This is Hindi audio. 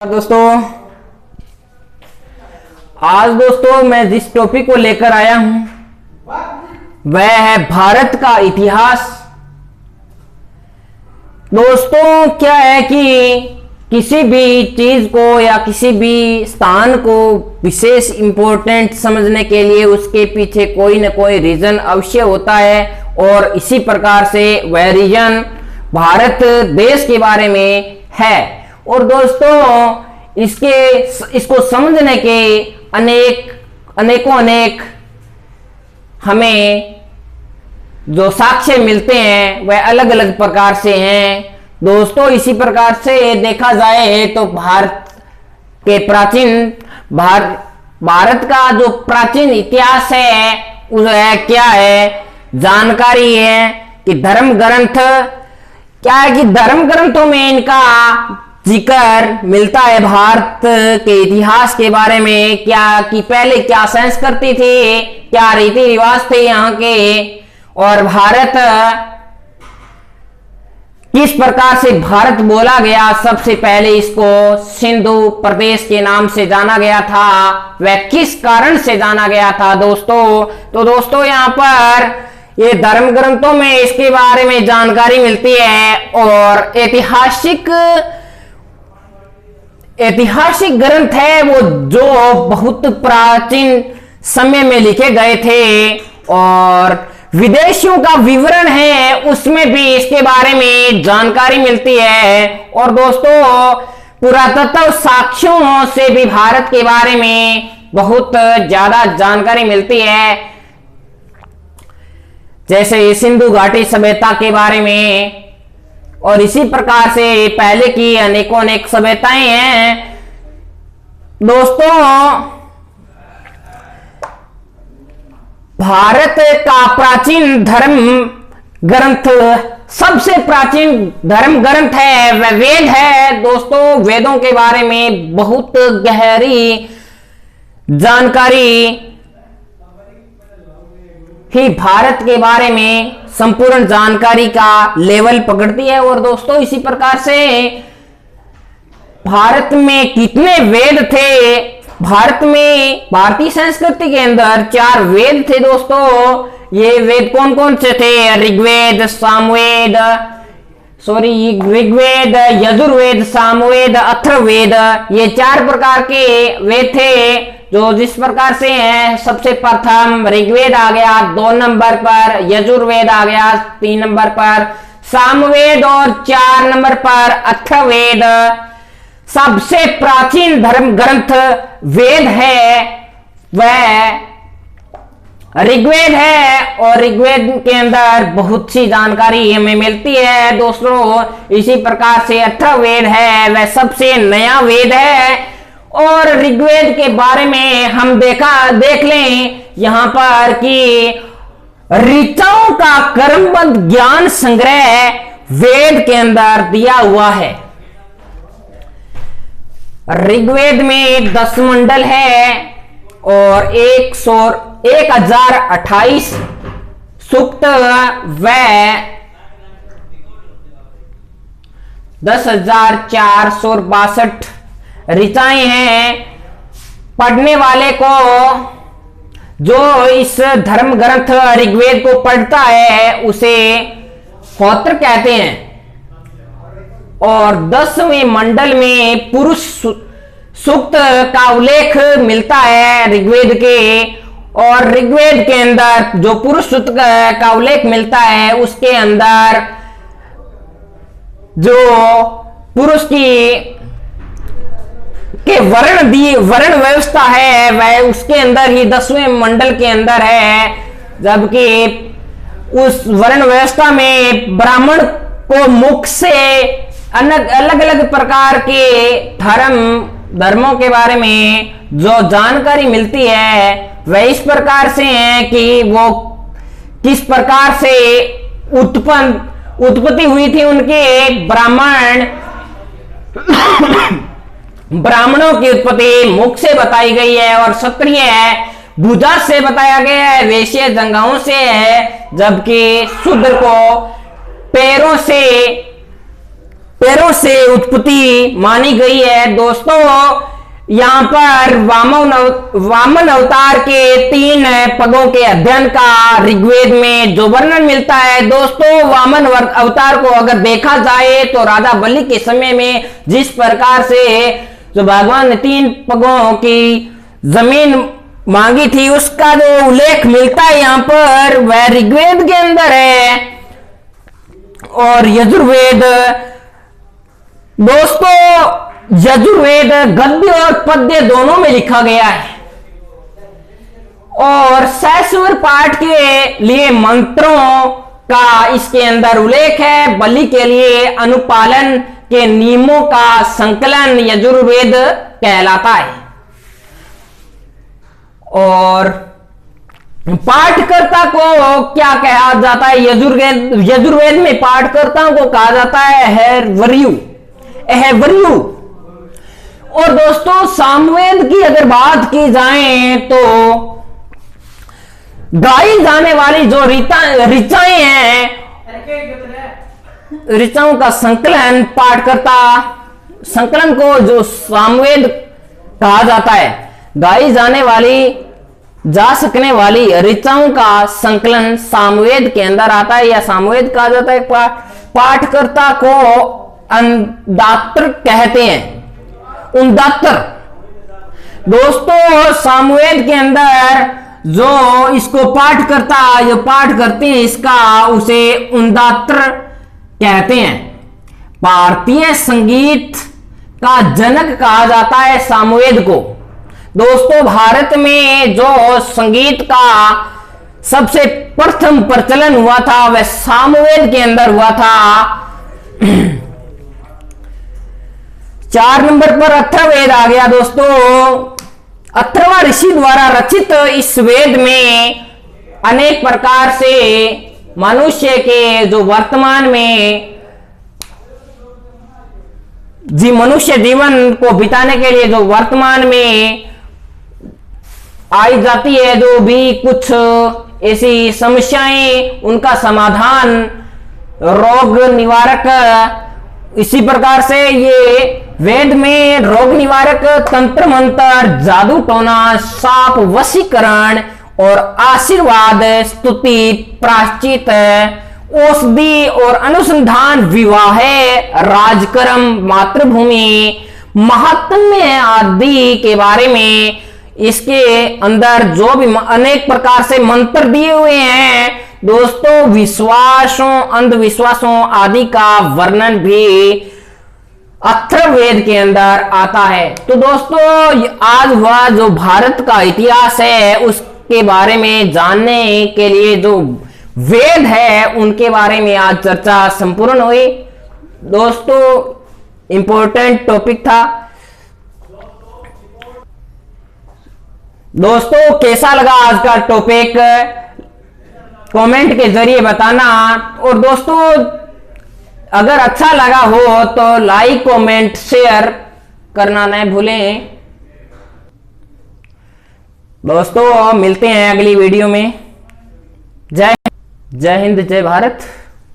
दोस्तों, आज दोस्तों मैं जिस टॉपिक को लेकर आया हूं वह है भारत का इतिहास। दोस्तों, क्या है कि किसी भी चीज को या किसी भी स्थान को विशेष इंपॉर्टेंट समझने के लिए उसके पीछे कोई न कोई रीजन अवश्य होता है और इसी प्रकार से वह रीजन भारत देश के बारे में है। और दोस्तों, इसको समझने के अनेक हमें जो साक्ष्य मिलते हैं वह अलग अलग प्रकार से हैं। दोस्तों, इसी प्रकार से देखा जाए तो भारत का जो प्राचीन इतिहास है वह क्या है, जानकारी है कि धर्म ग्रंथ क्या है कि धर्म ग्रंथों में इनका जिक्र मिलता है भारत के इतिहास के बारे में, क्या कि पहले क्या संस्कृति थी, क्या रीति रिवाज थे यहाँ के, और भारत किस प्रकार से भारत बोला गया। सबसे पहले इसको सिंधु प्रदेश के नाम से जाना गया था, वह किस कारण से जाना गया था दोस्तों। तो दोस्तों, यहाँ पर ये धर्म ग्रंथों में इसके बारे में जानकारी मिलती है और ऐतिहासिक ग्रंथ है वो जो बहुत प्राचीन समय में लिखे गए थे, और विदेशियों का विवरण है उसमें भी इसके बारे में जानकारी मिलती है। और दोस्तों, पुरातत्व साक्ष्यों से भी भारत के बारे में बहुत ज्यादा जानकारी मिलती है, जैसे सिंधु घाटी सभ्यता के बारे में, और इसी प्रकार से पहले की अनेक सभ्यताएं हैं। दोस्तों, भारत का प्राचीन धर्म ग्रंथ, सबसे प्राचीन धर्म ग्रंथ है वह वेद है। दोस्तों, वेदों के बारे में बहुत गहरी जानकारी ही भारत के बारे में संपूर्ण जानकारी का लेवल पकड़ती है। और दोस्तों, इसी प्रकार से भारत में कितने वेद थे, भारत में भारतीय संस्कृति के अंदर 4 वेद थे दोस्तों। ये वेद कौन कौन से थे? ऋग्वेद, यजुर्वेद, सामवेद, अथर्ववेद, ये 4 प्रकार के वेद थे जो जिस प्रकार से हैं। सबसे प्रथम ऋग्वेद आ गया 2 नंबर पर, यजुर्वेद आ गया 3 नंबर पर, सामवेद और 4 नंबर पर अथर्ववेद। सबसे प्राचीन धर्म ग्रंथ वेद है वह ऋग्वेद है, और ऋग्वेद के अंदर बहुत सी जानकारी हमें मिलती है दोस्तों। इसी प्रकार से अथर्ववेद है वह सबसे नया वेद है। और ऋग्वेद के बारे में हम देख लें यहां पर कि ऋचाओं का क्रमबद्ध ज्ञान संग्रह वेद के अंदर दिया हुआ है। ऋग्वेद में 10 मंडल है और 1028 सूक्त व 10,462 ऋचाएं हैं। पढ़ने वाले को, जो इस धर्म ग्रंथ ऋग्वेद को पढ़ता है उसे होत्र कहते हैं। और 10वें मंडल में पुरुष सूक्त का उल्लेख मिलता है ऋग्वेद के, और ऋग्वेद के अंदर जो पुरुष सूक्त का उल्लेख मिलता है उसके अंदर जो पुरुष के वर्ण व्यवस्था है वह उसके अंदर ही 10वें मंडल के अंदर है। जबकि उस वर्ण व्यवस्था में ब्राह्मण को मुख से अलग अलग प्रकार के धर्मों के बारे में जो जानकारी मिलती है वह इस प्रकार से है कि वो किस प्रकार से उत्पत्ति हुई थी उनके। ब्राह्मणों की उत्पत्ति मुख से बताई गई है, और क्षत्रिय भुजा से बताया गया है, वैश्य जंघाओं से है, जबकि शूद्र को पैरों से पैरों से उत्पत्ति मानी गई है। दोस्तों यहाँ पर वामन अवतार के 3 पगों के अध्ययन का ऋग्वेद में जो वर्णन मिलता है। दोस्तों वामन अवतार को अगर देखा जाए तो राजा बलि के समय में जिस प्रकार से जो भगवान ने 3 पगों की जमीन मांगी थी, उसका जो उल्लेख मिलता है यहाँ पर वह ऋग्वेद के अंदर है। और यजुर्वेद, दोस्तों यजुर्वेद गद्य और पद्य दोनों में लिखा गया है और सहस्वर पाठ के लिए मंत्रों का इसके अंदर उल्लेख है। बलि के लिए अनुपालन के नियमों का संकलन यजुर्वेद कहलाता है। और पाठकर्ता को क्या कहा जाता है? यजुर्वेद में पाठकर्ताओं को कहा जाता है अहर्वयु। और दोस्तों सामवेद की अगर बात की जाए तो गाई जाने वाली जो ऋचाएं हैं, ऋचाओं का संकलन पाठकर्ता संकलन को जो सामवेद कहा जाता है। गाई जाने वाली जा सकने वाली ऋचाओं का संकलन सामवेद के अंदर आता है या सामवेद कहा जाता है। पाठकर्ता को अंदात्र कहते हैं, उन्दात्र। दोस्तों सामवेद के अंदर जो इसको पाठ करते हैं इसका उसे उन्दात्र कहते हैं। भारतीय संगीत का जनक कहा जाता है सामवेद को। दोस्तों भारत में जो संगीत का सबसे प्रथम प्रचलन हुआ था वह सामवेद के अंदर हुआ था। 4 नंबर पर अथर्ववेद आ गया। दोस्तों अथर्व ऋषि द्वारा रचित इस वेद में अनेक प्रकार से मनुष्य के जो वर्तमान में मनुष्य जीवन को बिताने के लिए जो वर्तमान में आई जाती है, जो भी कुछ ऐसी समस्याएं उनका समाधान, रोग निवारक, इसी प्रकार से ये वेद में रोग निवारक तंत्र मंत्र, जादू टोना, साप वशीकरण और आशीर्वाद, स्तुति, प्रायश्चित, औषधि और अनुसंधान, विवाह, राजकर्म, मातृभूमि, महात्म्य आदि के बारे में इसके अंदर जो भी अनेक प्रकार से मंत्र दिए हुए हैं। दोस्तों विश्वासों, अंधविश्वासों आदि का वर्णन भी अथर्ववेद के अंदर आता है। तो दोस्तों आज हुआ जो भारत का इतिहास है उसके बारे में जानने के लिए जो वेद है उनके बारे में आज चर्चा संपूर्ण हुई। दोस्तों इंपॉर्टेंट टॉपिक था। दोस्तों कैसा लगा आज का टॉपिक कमेंट के जरिए बताना। और दोस्तों अगर अच्छा लगा हो तो लाइक, कमेंट, शेयर करना न भूलें। दोस्तों मिलते हैं अगली वीडियो में। जय हिंद, जय भारत।